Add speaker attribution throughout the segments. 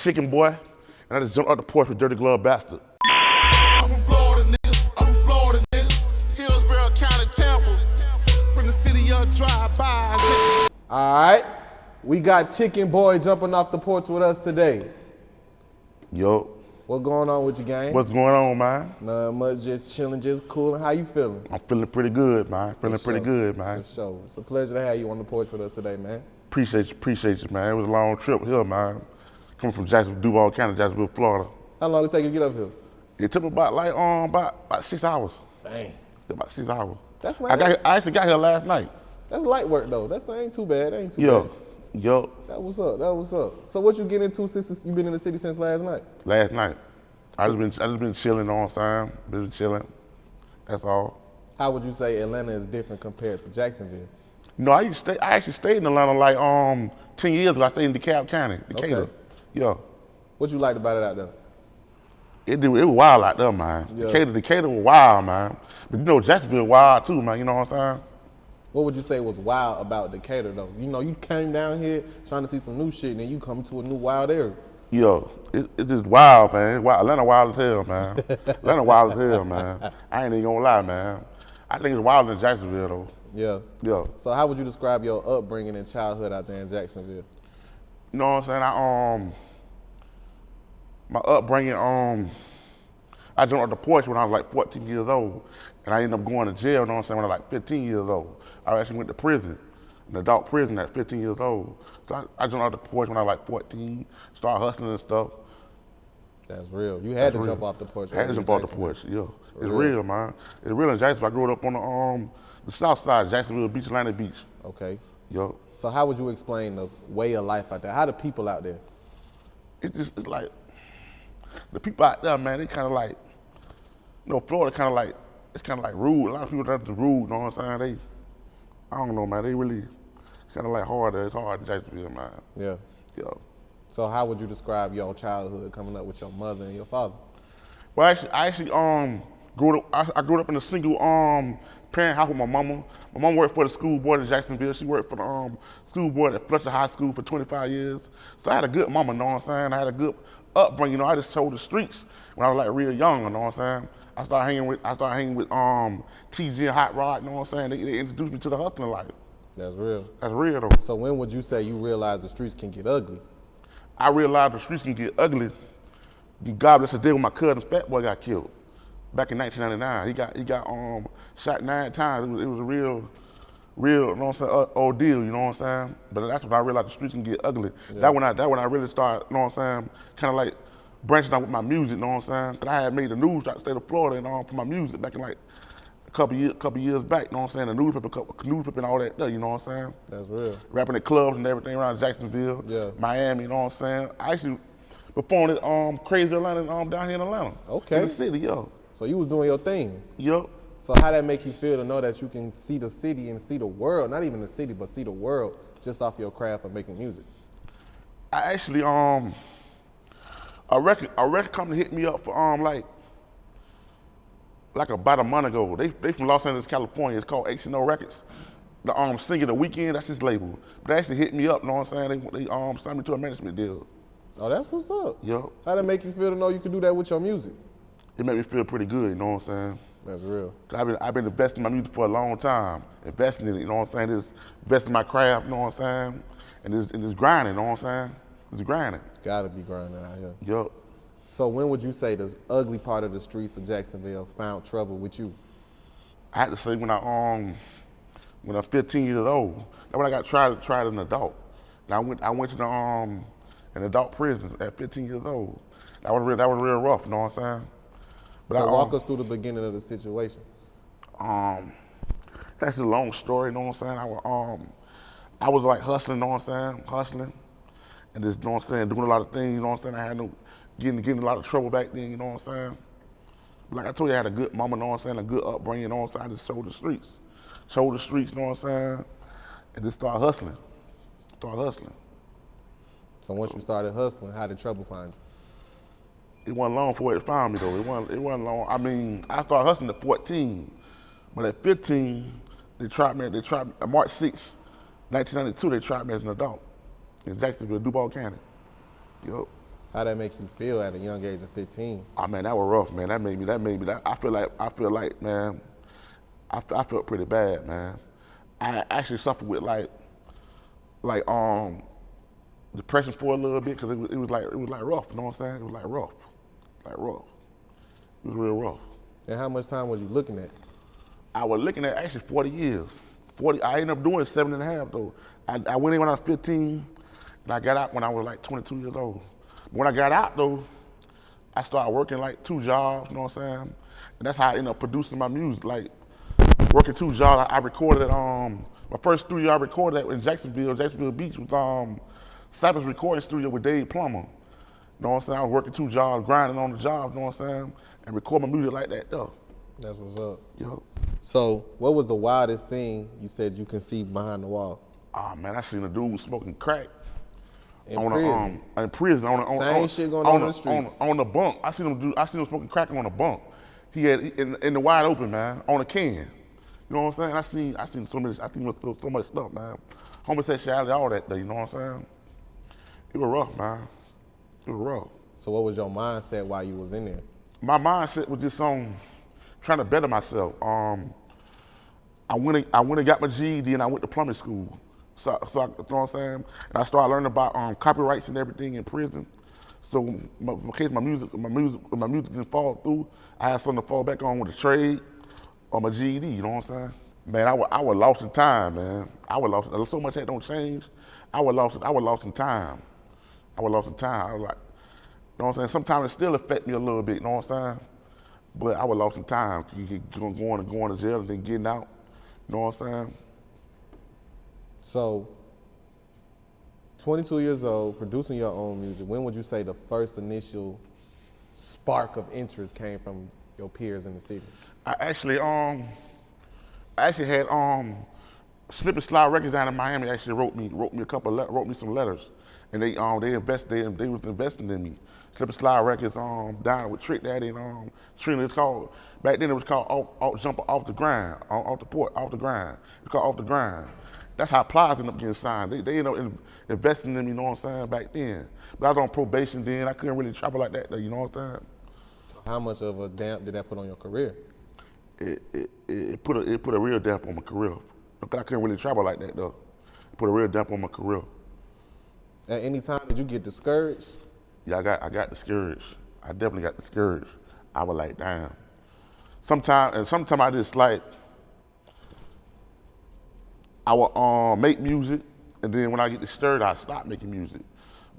Speaker 1: Chickenboi, and I just jumped out the porch with Dirty Glove Bastard.
Speaker 2: I'm from Florida, nigga. I'm from Florida, nigga. Hillsborough County, Temple. From the city of drive-bys.
Speaker 3: All right, we got Chickenboi jumping off the porch with us today.
Speaker 1: Yo.
Speaker 3: What going on with your gang?
Speaker 1: What's going on, man?
Speaker 3: Not much, just chilling, just cooling. How you feeling?
Speaker 1: I'm feeling pretty good, man. Feeling pretty good, man.
Speaker 3: For sure. It's a pleasure to have you on the porch with us today, man.
Speaker 1: Appreciate you, man. It was a long trip here, man. Coming from Jacksonville, Duval County, Jacksonville, Florida.
Speaker 3: How long did it take you to get up here?
Speaker 1: It took me about 6 hours.
Speaker 3: Dang.
Speaker 1: About 6 hours.
Speaker 3: That's light.
Speaker 1: I actually got here last night.
Speaker 3: That's light work though. That ain't too bad. That ain't too bad.
Speaker 1: Yo.
Speaker 3: That was up. So what you get into since you been in the city since last night?
Speaker 1: Last night. I just been chilling on time. Been chilling. That's all.
Speaker 3: How would you say Atlanta is different compared to Jacksonville?
Speaker 1: No, I actually stayed in Atlanta like 10 years ago. I stayed in DeKalb County, Decatur.
Speaker 3: Okay.
Speaker 1: Yeah.
Speaker 3: What you liked about it out there?
Speaker 1: It was wild out there, man.
Speaker 3: Yeah.
Speaker 1: Decatur was wild, man. But you know, Jacksonville wild too, man. You know what I'm saying?
Speaker 3: What would you say was wild about Decatur though? You know, you came down here trying to see some new shit and then you come to a new wild area.
Speaker 1: Yo, it's just wild, man. It's wild. Atlanta wild as hell, man. Atlanta wild as hell, man. I ain't even gonna lie, man. I think it's wilder than Jacksonville, though.
Speaker 3: Yeah.
Speaker 1: Yeah.
Speaker 3: So how would you describe your upbringing and childhood out there in Jacksonville?
Speaker 1: You know what I'm saying? My upbringing, I jumped off the porch when I was like 14 years old, and I ended up going to jail, you know what I'm saying, when I was like 15 years old. I actually went to prison, an adult prison at 15 years old. So I jumped off the porch when I was like 14, started hustling and stuff.
Speaker 3: That's real. You had to jump off the porch.
Speaker 1: I had to jump off the porch, yeah. It's
Speaker 3: real.
Speaker 1: real, man. It's real in Jacksonville. I grew up on the south side, Jacksonville Beach, Atlantic Beach.
Speaker 3: Okay.
Speaker 1: Yo.
Speaker 3: So how would you explain the way of life out there? How the people out there?
Speaker 1: It's like, the people out there, man, they kind of like, you know, Florida kind of like, it's kind of like rude. A lot of people that are rude, you know what I'm saying? I don't know, man, they really, it's kind of like hard. It's hard in Jacksonville, man.
Speaker 3: Yeah.
Speaker 1: Yo.
Speaker 3: So how would you describe your childhood coming up with your mother and your father?
Speaker 1: Well, I actually grew up in a single parent house with my mama. My mama worked for the school board in Jacksonville. She worked for the school board at Fletcher High School for 25 years. So I had a good mama, you know what I'm saying? I had a good upbringing, you know. I just told the streets when I was like real young, you know what I'm saying? I started hanging with TG and Hot Rod, you know what I'm saying? They introduced me to the hustling life.
Speaker 3: That's real.
Speaker 1: That's real though.
Speaker 3: So when would you say you realized the streets can get ugly?
Speaker 1: I realized the streets can get ugly. God bless the day when my cousin Fat Boy got killed back in 1999. He got shot 9 times. It was a real, you know what I'm saying, ordeal, you know what I'm saying? But that's when I realized the streets can get ugly. Yeah. That when I really started, you know what I'm saying, kind of like branching out with my music, you know what I'm saying? Cause I had made the news throughout the state of Florida and for my music back in like a couple years back, you know what I'm saying? The newspaper and all that, you know what I'm saying?
Speaker 3: That's real.
Speaker 1: Rapping at clubs and everything around Jacksonville,
Speaker 3: yeah.
Speaker 1: Miami, you know what I'm saying? I actually performed at Crazy Atlanta down here in Atlanta.
Speaker 3: Okay.
Speaker 1: In the city, yo.
Speaker 3: So you was doing your thing.
Speaker 1: Yup.
Speaker 3: So how that make you feel to know that you can see the city and see the world, not even the city, but see the world just off your craft of making music?
Speaker 1: I actually, a record company hit me up for like about a month ago. They from Los Angeles, California. It's called H&O Records. The singer The Weeknd, that's his label. But they actually hit me up, you know what I'm saying? They signed me to a management deal.
Speaker 3: Oh, that's what's up.
Speaker 1: Yup.
Speaker 3: How that make you feel to know you could do that with your music?
Speaker 1: It made me feel pretty good, you know what I'm saying?
Speaker 3: That's real.
Speaker 1: I've been investing in my music for a long time, investing in it, you know what I'm saying? Just investing in my craft, you know what I'm saying? And just grinding, you know what I'm saying? Just grinding.
Speaker 3: Gotta be grinding out here.
Speaker 1: Yup.
Speaker 3: So when would you say the ugly part of the streets of Jacksonville found trouble with you?
Speaker 1: I had to say when I'm 15 years old. That's when I got tried as an adult. And I went to an adult prison at 15 years old. That was real rough, you know what I'm saying? But
Speaker 3: so walk us through the beginning of the situation.
Speaker 1: That's a long story, you know what I'm saying? I was like hustling, you know what I'm saying? Hustling. And just, you know what I'm saying, doing a lot of things, you know what I'm saying? I had getting in a lot of trouble back then, you know what I'm saying? But like I told you, I had a good mama, you know what I'm saying? A good upbringing, you know what I'm saying? I just showed the streets, you know what I'm saying? And just started hustling.
Speaker 3: So once you started hustling, how did trouble find you?
Speaker 1: It wasn't long for it to find me though. It wasn't long. I mean, I started hustling at 14, but at 15, they tried me. March 6, 1992. They tried me as an adult in Jacksonville, Duval County. Yup.
Speaker 3: How that make you feel at a young age of 15?
Speaker 1: Oh man, that was rough, man. That made me. I feel like, man. I felt pretty bad, man. I actually suffered with like depression for a little bit because it was like rough. You know what I'm saying? It was like rough. It was real rough.
Speaker 3: And how much time was you looking at?
Speaker 1: I was looking at actually 40 years. 40. I ended up doing 7.5 though. I went in when I was 15, and I got out when I was like 22 years old. When I got out though, I started working like 2 jobs. You know what I'm saying? And that's how I ended up producing my music. Like working 2 jobs. I recorded at my first studio I recorded at in Jacksonville Beach with Cypress Recording Studio with Dave Plummer. You know what I'm saying? I was working 2 jobs, grinding on the job, you know what I'm saying? And record my music like that though.
Speaker 3: That's what's up.
Speaker 1: Yo.
Speaker 3: So, what was the wildest thing you said you can see behind the wall?
Speaker 1: Ah man, I seen a dude smoking crack.
Speaker 3: In prison.
Speaker 1: In prison on
Speaker 3: Shit going on in the streets.
Speaker 1: On the bunk. I seen him smoking crack on the bunk. He had in the wide open, man, on a can. You know what I'm saying? I seen so much stuff, man. Homosexuality, all that day, you know what I'm saying? It was rough, man. It was rough.
Speaker 3: So what was your mindset while you was in there?
Speaker 1: My mindset was just on trying to better myself. I went and got my GED and I went to plumbing school. So you know what I'm saying? And I started learning about copyrights and everything in prison. So in case my music didn't fall through, I had something to fall back on with a trade or my GED, you know what I'm saying? Man, I was lost in time, man. I was lost. So much that don't change. I was lost in time. I was like, you know what I'm saying? Sometimes it still affect me a little bit, you know what I'm saying? But I was lost in time. Going to jail and then getting out, you know what I'm saying?
Speaker 3: So, 22 years old, producing your own music, when would you say the first initial spark of interest came from your peers in the city?
Speaker 1: I actually had Slip and Slide Records down in Miami actually wrote me some letters, and they was investing in me. Slip and Slide Records down with Trick Daddy and Trina. It's called back then. It was called Jump Off the Grind, off the Porch, Off the Grind. It's called Off the Grind. That's how Plies ended up getting signed. They ended up investing in me, you know what I'm saying, back then. But I was on probation then. I couldn't really travel like that, you know what I'm saying?
Speaker 3: So how much of a damp did that put on your career?
Speaker 1: It put a real damp on my career. Because I couldn't really travel like that though. It put a real damp on my career.
Speaker 3: At any time did you get discouraged?
Speaker 1: Yeah, I got discouraged. I definitely got discouraged. I was like, damn. Sometimes I just like, I would make music, and then when I get discouraged, I stop making music.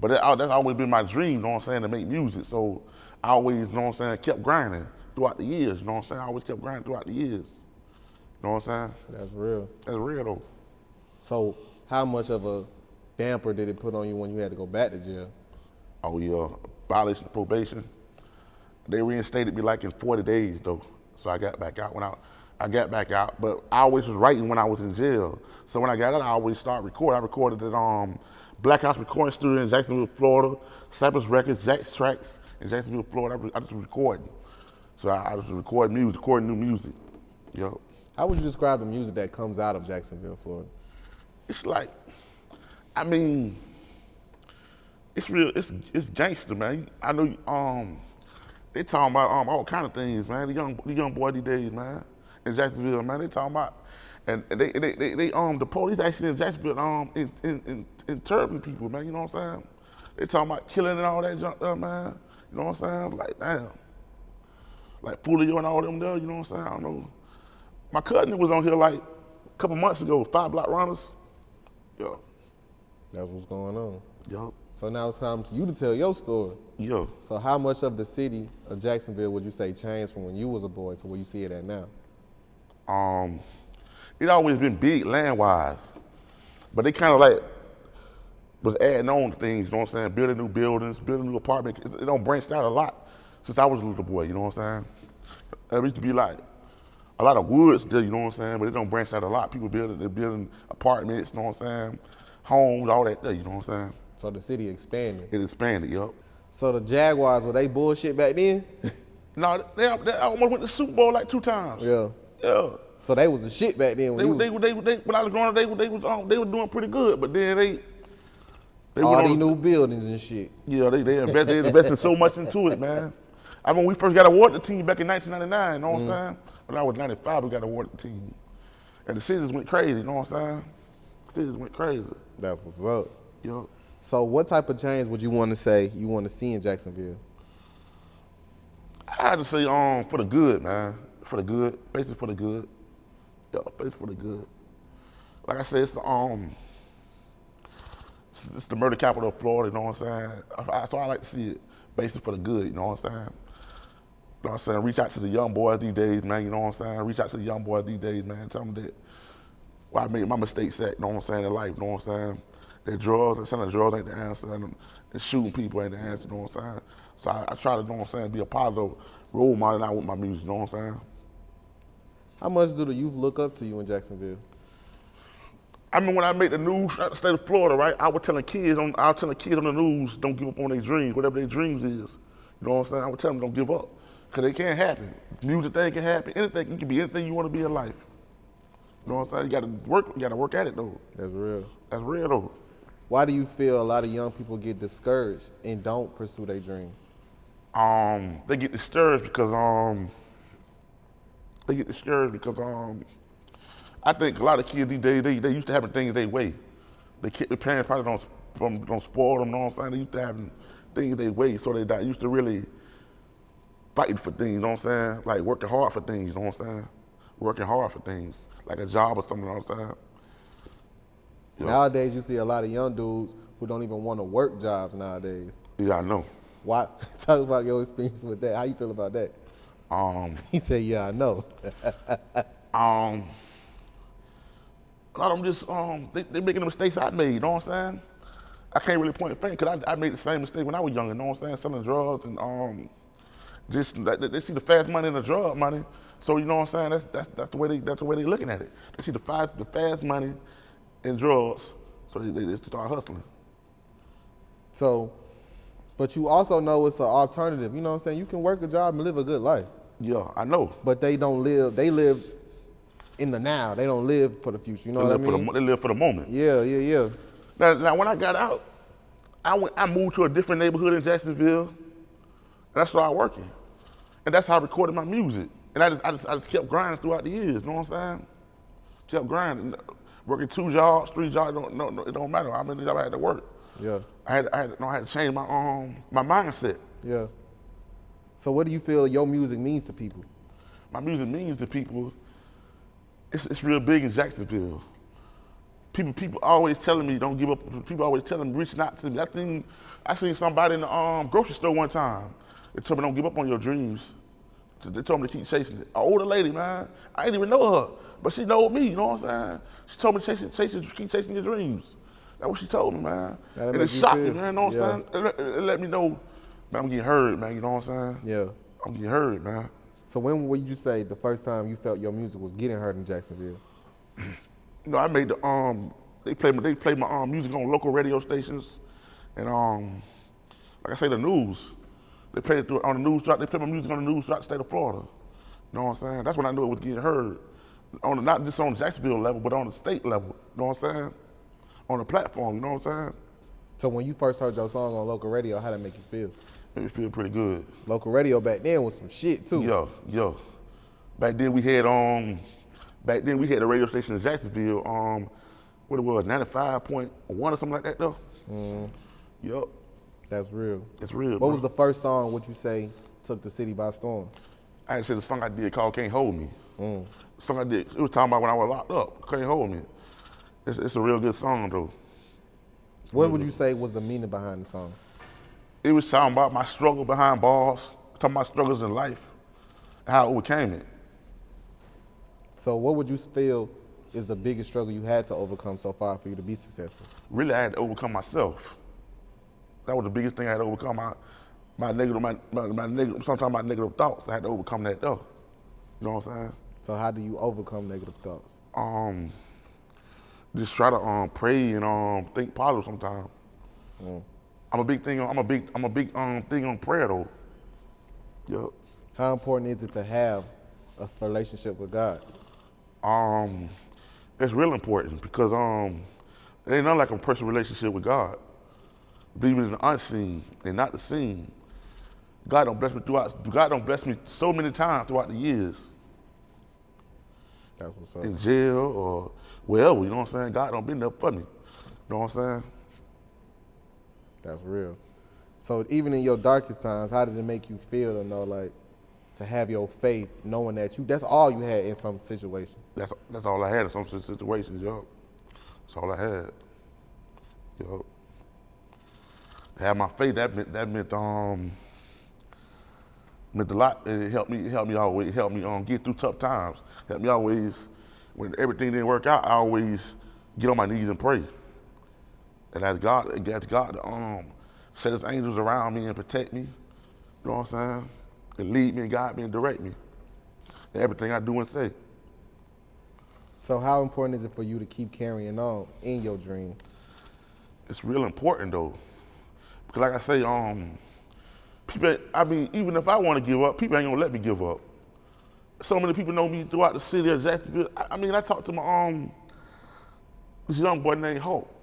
Speaker 1: But that's always been my dream, you know what I'm saying, to make music. So I always, you know what I'm saying, kept grinding throughout the years, you know what I'm saying? I always kept grinding throughout the years. You know what I'm saying?
Speaker 3: That's real.
Speaker 1: That's real though.
Speaker 3: So how much of a damper did it put on you when you had to go back to jail?
Speaker 1: Oh yeah, violation of probation. They reinstated me like in 40 days though. So I got back out I got back out, but I always was writing when I was in jail. So when I got out, I always started recording. I recorded at Black House Recording Studio in Jacksonville, Florida, Cypress Records, Jack's Tracks in Jacksonville, Florida. I just recording. So I was recording new music. Yo.
Speaker 3: How would you describe the music that comes out of Jacksonville, Florida?
Speaker 1: It's like, I mean, it's real. It's gangster, man. I know. They talking about all kind of things, man. The young boy these days, man, in Jacksonville, man. They talking about, and they the police actually in Jacksonville interrogating people, man. You know what I'm saying? They talking about killing and all that junk, man. You know what I'm saying? Like damn, like Fulio and all them there. You know what I'm saying? I don't know. My cousin was on here like a couple months ago, 5 Block Runners. Yo.
Speaker 3: That's what's going on.
Speaker 1: Yo.
Speaker 3: So now it's time for you to tell your story.
Speaker 1: Yo.
Speaker 3: So how much of the city of Jacksonville would you say changed from when you was a boy to where you see it at now?
Speaker 1: It always been big land-wise, but they kind of like was adding on things, you know what I'm saying? Building new buildings, building new apartments. It don't branched out a lot since I was a little boy, you know what I'm saying? It used to be like a lot of woods there, you know what I'm saying? But it don't branch out a lot. People they're building apartments, you know what I'm saying? Homes, all that there, you know what I'm saying?
Speaker 3: So the city expanded.
Speaker 1: It expanded, yup.
Speaker 3: So the Jaguars, were they bullshit back then?
Speaker 1: No, they almost went to the Super Bowl like 2 times.
Speaker 3: Yeah.
Speaker 1: Yeah.
Speaker 3: So they was the shit back then.
Speaker 1: When I was growing up, they were doing pretty good, but then They
Speaker 3: All
Speaker 1: went
Speaker 3: these
Speaker 1: on,
Speaker 3: new buildings and shit.
Speaker 1: yeah, they invested so much into it, man. I mean, we first got awarded the team back in 1999, you know what I'm saying? When I was 95, we got awarded the team. And the cities went crazy, you know what I'm saying? The cities went crazy.
Speaker 3: That's what's up.
Speaker 1: Yo.
Speaker 3: So what type of change would you want to say you want to see in Jacksonville?
Speaker 1: I had to say, for the good, man. For the good, basically for the good. Yeah, basically for the good. Like I said, it's the murder capital of Florida, you know what I'm saying? So I like to see it basically for the good, you know what I'm saying? You know what I'm saying? Reach out to the young boys these days, man, you know what I'm saying? Reach out to the young boys these days, man. Tell them that where I made my mistakes at, you know what I'm saying, in life, you know what I'm saying? That drugs, and selling drugs ain't the answer, and shooting people ain't the answer, you know what I'm saying? So I try to, you know what I'm saying, be a positive role model now with my music, you know what I'm saying?
Speaker 3: How much do the youth look up to you in Jacksonville?
Speaker 1: I mean, when I made the news, the state of Florida, right? I was telling kids on the news, don't give up on their dreams, whatever their dreams is. You know what I'm saying? I would tell them don't give up, cause it can't happen. Music thing can happen. Anything, you can be anything you want to be in life. You know what I'm saying? You gotta work at it though.
Speaker 3: That's real.
Speaker 1: That's real though.
Speaker 3: Why do you feel a lot of young people get discouraged and don't pursue their dreams?
Speaker 1: They get discouraged because I think a lot of kids these days they used to having things their way. Their parents probably don't spoil them. You know what I'm saying? They used to having things their way, so they not used to really fighting for things. You know what I'm saying? Like working hard for things. You know what I'm saying? Working hard for things, like a job or something. You know what I'm saying? Yeah.
Speaker 3: Nowadays, you see a lot of young dudes who don't even want to work jobs nowadays.
Speaker 1: Yeah, I know.
Speaker 3: Why? Talk about your experience with that. How you feel about that? He said, "Yeah, I know."
Speaker 1: A lot of them just they making the mistakes I made. You know what I'm saying? I can't really point a finger because I made the same mistake when I was younger. You know what I'm saying? Selling drugs and just they see the fast money and the drug money. So you know what I'm saying? That's the way they looking at it. They see the fast money and drugs, so they start hustling.
Speaker 3: So, but you also know it's an alternative. You know what I'm saying? You can work a job and live a good life.
Speaker 1: Yeah, I know.
Speaker 3: But they don't live. They live in the now. They don't live for the future. You know what I mean?
Speaker 1: They live for the moment.
Speaker 3: Yeah.
Speaker 1: Now when I got out, I moved to a different neighborhood in Jacksonville, and I started working, and that's how I recorded my music. And I just kept grinding throughout the years. You know what I'm saying? Kept grinding, working 2 jobs, 3 jobs. It don't matter how many jobs I had to work.
Speaker 3: Yeah.
Speaker 1: I had to change my mindset.
Speaker 3: Yeah. So what do you feel your music means to people?
Speaker 1: My music means to people. It's real big in Jacksonville. People always telling me don't give up. People always telling me reaching out to me. I seen somebody in the grocery store one time. They told me don't give up on your dreams. They told me to keep chasing it. An older lady, man. I didn't even know her, but she know me. You know what I'm saying? She told me keep chasing your dreams. That's what she told me, man. And it shocked me, man. You know what I'm saying? It let me know, man, I'm getting heard, man. You know what I'm saying?
Speaker 3: Yeah.
Speaker 1: I'm getting heard, man.
Speaker 3: So when would you say the first time you felt your music was getting heard in Jacksonville?
Speaker 1: You know, I made they play my music on local radio stations, and like I say, the news. They play it on the news. They play my music on the news throughout the state of Florida. You know what I'm saying? That's when I knew it was getting heard. Not just on the Jacksonville level, but on the state level. You know what I'm saying? On the platform. You know what I'm saying?
Speaker 3: So when you first heard your song on local radio, how did that make you feel?
Speaker 1: Made me feel pretty good.
Speaker 3: Local radio back then was some shit too.
Speaker 1: Yo. Back then we had a radio station in Jacksonville, what it was, 95.1 or something like that though. Yup.
Speaker 3: That's real.
Speaker 1: It's real.
Speaker 3: What was the first song, would you say, took the city by storm?
Speaker 1: I had to say the song I did called Can't Hold Me. The song I did, it was talking about when I was locked up, Can't Hold Me. It's a real good song though.
Speaker 3: What would you say was the meaning behind the song?
Speaker 1: It was talking about my struggle behind bars, talking about struggles in life, and how I overcame it.
Speaker 3: So what would you feel is the biggest struggle you had to overcome so far for you to be successful?
Speaker 1: Really, I had to overcome myself. That was the biggest thing I had to overcome. My negative, sometimes my negative thoughts. I had to overcome that though. You know what I'm saying? So
Speaker 3: how do you overcome negative thoughts?
Speaker 1: Just try to pray and think positive sometimes. I'm a big thing on prayer though. Yep.
Speaker 3: How important is it to have a relationship with God?
Speaker 1: It's real important because it ain't nothing like a personal relationship with God. believing in the unseen and not the seen. God don't bless me so many times throughout the years.
Speaker 3: That's what's up.
Speaker 1: In jail or wherever, you know what I'm saying? God don't been there for me. You know what I'm saying?
Speaker 3: That's real. So even in your darkest times, how did it make you feel to know, like, to have your faith, knowing that that's all you had in some situations?
Speaker 1: That's all I had in some situations, yo. That's all I had. Yo. To have my faith, that meant meant a lot. It helped me get through tough times. Helped me always, when everything didn't work out, I always get on my knees and pray. And ask God to set his angels around me and protect me. You know what I'm saying? And lead me and guide me and direct me in everything I do and say.
Speaker 3: So how important is it for you to keep carrying on in your dreams?
Speaker 1: It's real important though. Because like I say, people, I mean, even if I want to give up, people ain't gonna let me give up. So many people know me throughout the city of Jacksonville. I mean, I talked to my this young boy named Hope.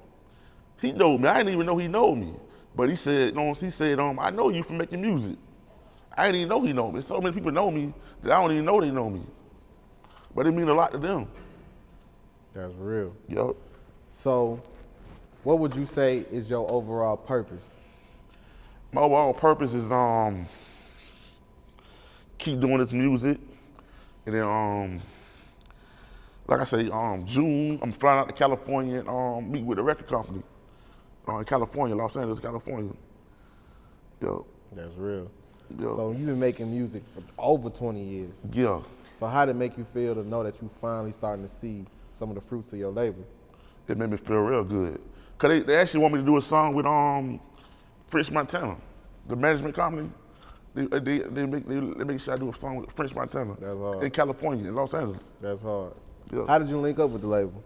Speaker 1: He know me. I didn't even know he know me. But he said, I know you from making music. I didn't even know he know me. So many people know me that I don't even know they know me. But it mean a lot to them.
Speaker 3: That's real.
Speaker 1: Yup.
Speaker 3: So what would you say is your overall purpose?
Speaker 1: My overall purpose is keep doing this music. And then like I say, June, I'm flying out to California and meet with a record company in California, Los Angeles, California. Yo.
Speaker 3: That's real.
Speaker 1: Yo.
Speaker 3: So you've been making music for over 20 years.
Speaker 1: Yeah.
Speaker 3: So how did it make you feel to know that you finally starting to see some of the fruits of your labor?
Speaker 1: It made me feel real good. Cause they actually want me to do a song with French Montana, the management company. They make sure I do a song with French Montana.
Speaker 3: That's hard.
Speaker 1: In California, in Los Angeles.
Speaker 3: That's hard.
Speaker 1: Yeah.
Speaker 3: How did you link up with the label?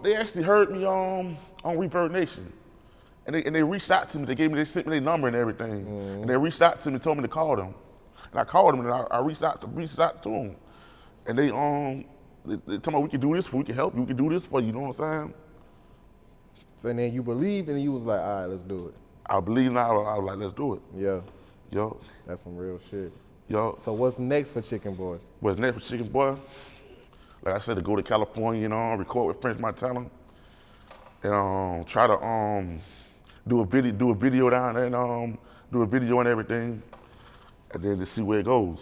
Speaker 1: They actually heard me on Reverb Nation. And they reached out to me. They sent me their number and everything. And they reached out to me and told me to call them. And I called them and I reached out to them. And they told me we can do this for you, we can help you, we can do this for you, you know what I'm saying?
Speaker 3: So then you believed and you was like, all right, let's do it.
Speaker 1: I believe now, I was like, let's do it.
Speaker 3: Yeah.
Speaker 1: Yo.
Speaker 3: That's some real shit.
Speaker 1: Yo.
Speaker 3: So what's next for Chickenboi?
Speaker 1: What's next for Chickenboi? Like I said, to go to California and record with French Montana. And try to do a video down there and do a video and everything. And then to see where it goes.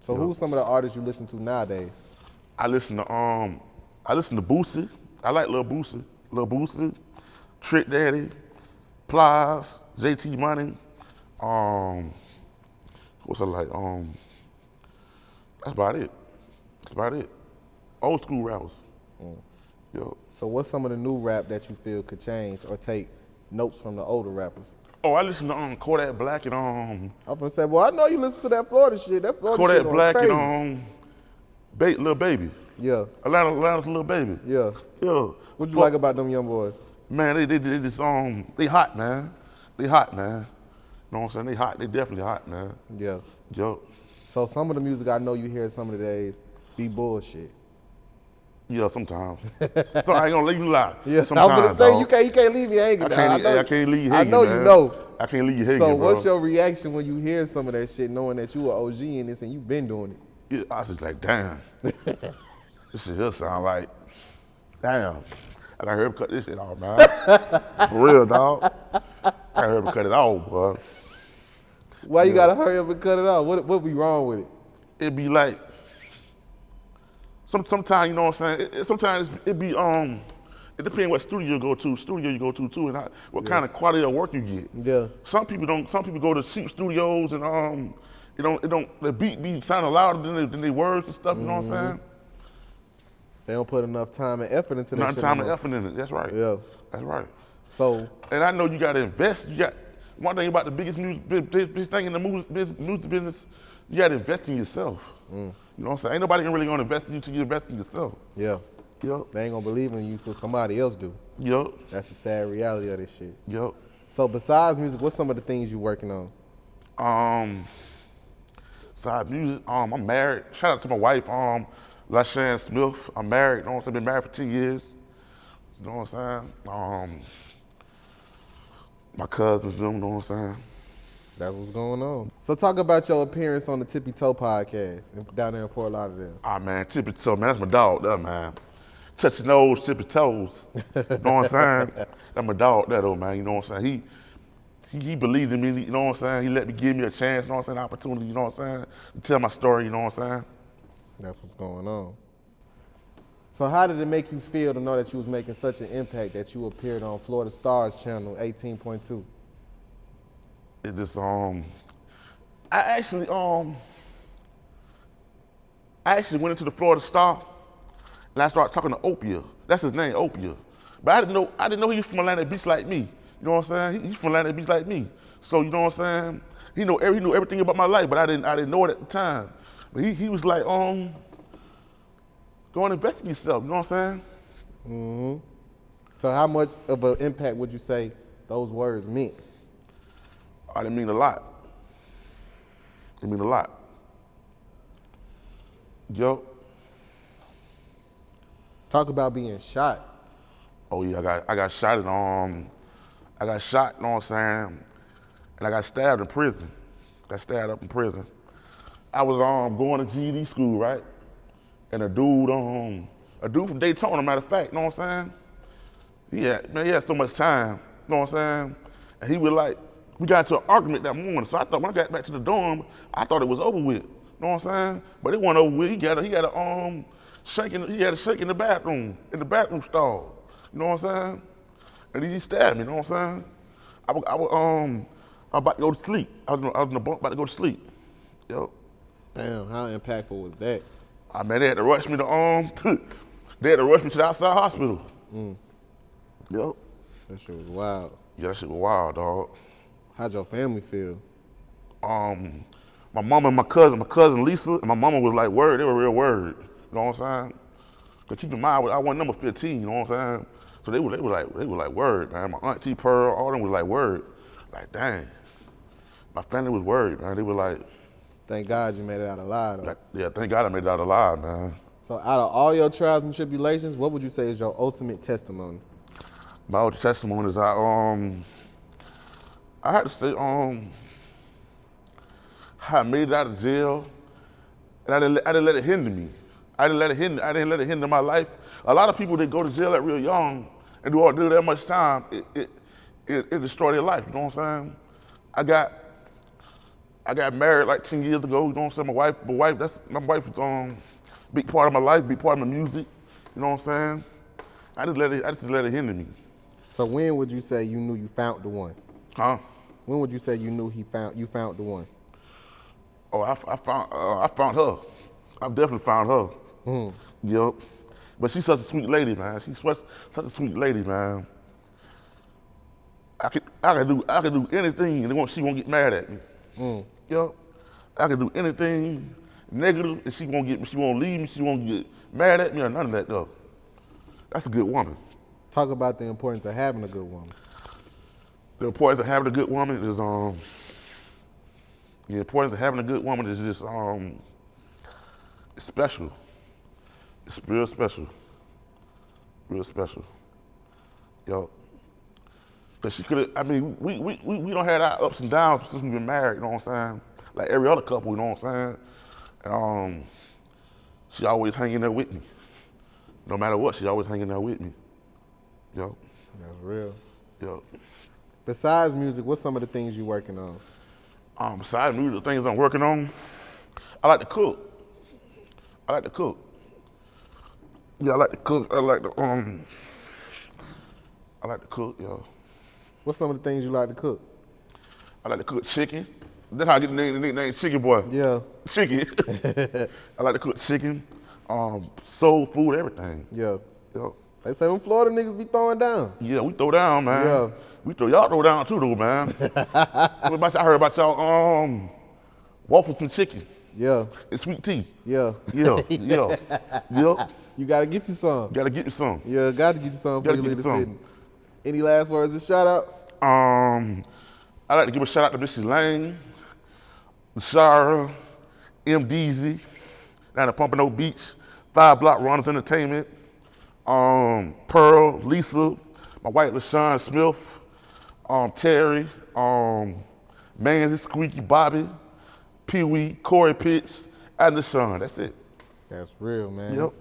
Speaker 3: So who's some of the artists you listen to nowadays?
Speaker 1: I listen to Boosie. I like Lil Boosie, Trick Daddy, Plies, JT Money. What's I like? That's about it. Old school rappers. Yo.
Speaker 3: So what's some of the new rap that you feel could change or take notes from the older rappers?
Speaker 1: Oh, I listen to Kodak Black and
Speaker 3: I'm gonna say, well, I know you listen to that Florida shit. That Florida
Speaker 1: Kodak
Speaker 3: shit going
Speaker 1: Black
Speaker 3: crazy.
Speaker 1: and Lil Baby.
Speaker 3: Yeah.
Speaker 1: Atlanta's Lil Baby.
Speaker 3: Yeah.
Speaker 1: Yo.
Speaker 3: What you like about them young boys?
Speaker 1: Man, they just they hot, man. They hot, man. You know what I'm saying? They hot. They definitely hot, man.
Speaker 3: Yeah.
Speaker 1: Yo.
Speaker 3: So some of the music I know you hear some of the days be bullshit.
Speaker 1: Yeah, sometimes. So I ain't gonna leave you lie.
Speaker 3: Yeah,
Speaker 1: sometimes,
Speaker 3: I was gonna say
Speaker 1: dog.
Speaker 3: you can't leave me hanging.
Speaker 1: I can't leave you hanging.
Speaker 3: I know
Speaker 1: man.
Speaker 3: you know.
Speaker 1: I can't leave you hanging.
Speaker 3: So
Speaker 1: bro.
Speaker 3: what's your reaction when you hear some of that shit, knowing that you an OG in this and you been doing it?
Speaker 1: Yeah, I was just like, damn. This shit here sound like, damn. I gotta hurry up and cut this shit off, man. For real, dog. I gotta hurry up and cut it off, bro.
Speaker 3: Why you gotta hurry up and cut it off? What be wrong with it?
Speaker 1: It'd be like, sometimes, you know what I'm saying? Sometimes it be, it depends what studio you go to too, and what kind of quality of work you get.
Speaker 3: Yeah.
Speaker 1: Some people go to cheap studios and the beat be sounding louder than the words and stuff, you know what I'm saying?
Speaker 3: They don't put enough time and effort into that
Speaker 1: Not
Speaker 3: shit.
Speaker 1: time and effort in it, that's right.
Speaker 3: Yeah.
Speaker 1: That's right.
Speaker 3: So.
Speaker 1: And I know you gotta invest, one thing about the biggest biggest thing in the music business, you gotta invest in yourself. You know what I'm saying? Ain't nobody really gonna invest in you till you invest in yourself.
Speaker 3: Yeah.
Speaker 1: Yup.
Speaker 3: They ain't gonna believe in you till somebody else do.
Speaker 1: Yup.
Speaker 3: That's the sad reality of this shit.
Speaker 1: Yup.
Speaker 3: So besides music, what's some of the things you working on?
Speaker 1: Besides music, I'm married. Shout out to my wife, LaShawn Smith. I'm married, you know what I'm saying? Been married for 10 years. You know what I'm saying? My cousins, them, you know what I'm saying?
Speaker 3: That's what's going on. So talk about your appearance on the Tippie Toe podcast down there in Fort Lauderdale.
Speaker 1: Ah, man, Tippie Toe, man, that's my dog there, man. Touch your nose, tippy toes. You know what I'm saying? That's my dog there, though, man. You know what I'm saying? He believed in me, you know what I'm saying? He let me give me a chance, you know what I'm saying? Opportunity, you know what I'm saying? To tell my story, you know what I'm saying?
Speaker 3: That's what's going on. So how did it make you feel to know that you was making such an impact that you appeared on Florida Stars channel 18.2?
Speaker 1: It just I actually went into the Florida Star and I started talking to Opia. That's his name, Opia. But I didn't know he was from Atlantic Beach like me. You know what I'm saying? He's from Atlantic Beach like me. So you know what I'm saying? He knew everything about my life, but I didn't know it at the time. But he was like, go and invest in yourself, you know what I'm saying?
Speaker 3: Mm-hmm. So how much of an impact would you say those words meant?
Speaker 1: Oh, they mean a lot. They mean a lot. Yo.
Speaker 3: Talk about being shot.
Speaker 1: Oh yeah, I got shot I got shot, you know what I'm saying? And I got stabbed in prison. Got stabbed up in prison. I was going to GED school, right? And a dude from Daytona, matter of fact, you know what I'm saying? He had so much time, you know what I'm saying? And he was like, we got into an argument that morning. So I thought when I got back to the dorm, I thought it was over with. You know what I'm saying? But it wasn't over with. He had a shake in the bathroom stall. You know what I'm saying? And he stabbed me, you know what I'm saying? I was about to go to sleep. I was in the bunk about to go to sleep. Yo.
Speaker 3: Damn, how impactful was that?
Speaker 1: Man, they had to rush me to the outside hospital. Yo.
Speaker 3: That shit was wild.
Speaker 1: Yeah, that shit was wild, dog.
Speaker 3: How'd your family feel?
Speaker 1: My mama and my cousin Lisa, and my mama was like word, they were real word. You know what I'm saying? Cause keep in mind, I wasn't number 15, you know what I'm saying? So they were like word, man. My auntie Pearl, all them was like word. Like, dang. My family was worried, man. They were like,
Speaker 3: thank God you made it out alive, though.
Speaker 1: like, yeah, thank God I made it out alive, man.
Speaker 3: So out of all your trials and tribulations, what would you say is your ultimate testimony?
Speaker 1: My ultimate testimony is I had to say, how I made it out of jail, and I didn't let it hinder me. I didn't let it hinder my life. A lot of people that go to jail at real young and do that much time, it destroy their life. You know what I'm saying? I got married like 10 years ago. You know what I'm saying? My wife was big part of my life, big part of my music. You know what I'm saying? I just let it hinder me.
Speaker 3: So when would you say you knew you found the one?
Speaker 1: Huh?
Speaker 3: When would you say you knew you found the one?
Speaker 1: Oh, I found her. I've definitely found her. Yup. But she's such a sweet lady, man. She's such a sweet lady, man. I could do anything, and she won't get mad at me. Yup. I could do anything negative, and she won't leave me. She won't get mad at me or none of that though. That's a good woman.
Speaker 3: Talk about the importance of having a good woman.
Speaker 1: The importance of having a good woman is just it's special. It's real special. Real special. Yo. Cause she could've, I mean, we don't have our ups and downs since we've been married, you know what I'm saying? Like every other couple, you know what I'm saying? And she always hanging there with me. No matter what, she always hanging there with me. Yo.
Speaker 3: That's real.
Speaker 1: Yo.
Speaker 3: Besides music, what's some of the things you're working on?
Speaker 1: Besides music, the things I'm working on, I like to cook. Yeah, I like to cook. I like to cook, yo.
Speaker 3: What's some of the things you like to cook?
Speaker 1: I like to cook chicken. That's how I get the nickname Chickenboi.
Speaker 3: Yeah.
Speaker 1: Chicken. I like to cook chicken, soul food, everything.
Speaker 3: Yeah.
Speaker 1: Yo.
Speaker 3: They say them Florida niggas be throwing down.
Speaker 1: Yeah, we throw down, man.
Speaker 3: Yeah.
Speaker 1: Y'all throw down too, though, man. I heard about y'all waffles and chicken.
Speaker 3: Yeah.
Speaker 1: And sweet tea.
Speaker 3: Yeah.
Speaker 1: Yeah. Yeah.
Speaker 3: You gotta get you some.
Speaker 1: Gotta get you some.
Speaker 3: Yeah, gotta get you some before
Speaker 1: Gotta
Speaker 3: you
Speaker 1: get
Speaker 3: leave the
Speaker 1: you
Speaker 3: city. Any last words or shout outs?
Speaker 1: I like to give a shout out to Mrs. Lane, Shara, M. Deasy, down at Pompano Beach, 5 Block Runners Entertainment, Pearl, Lisa, my wife LaShawn Smith, Terry, Manzi, Squeaky, Bobby, Pee Wee, Corey Pitts, and the Sean. That's it.
Speaker 3: That's real, man.
Speaker 1: Yep.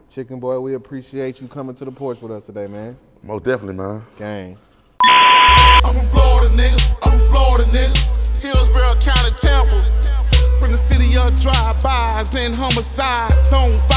Speaker 3: Chickenboi, we appreciate you coming to the porch with us today, man.
Speaker 1: Most definitely, man.
Speaker 3: Gang.
Speaker 2: I'm from Florida, nigga. I'm from Florida, nigga. Hillsborough County, Tampa. From the city of drive-bys and homicides. On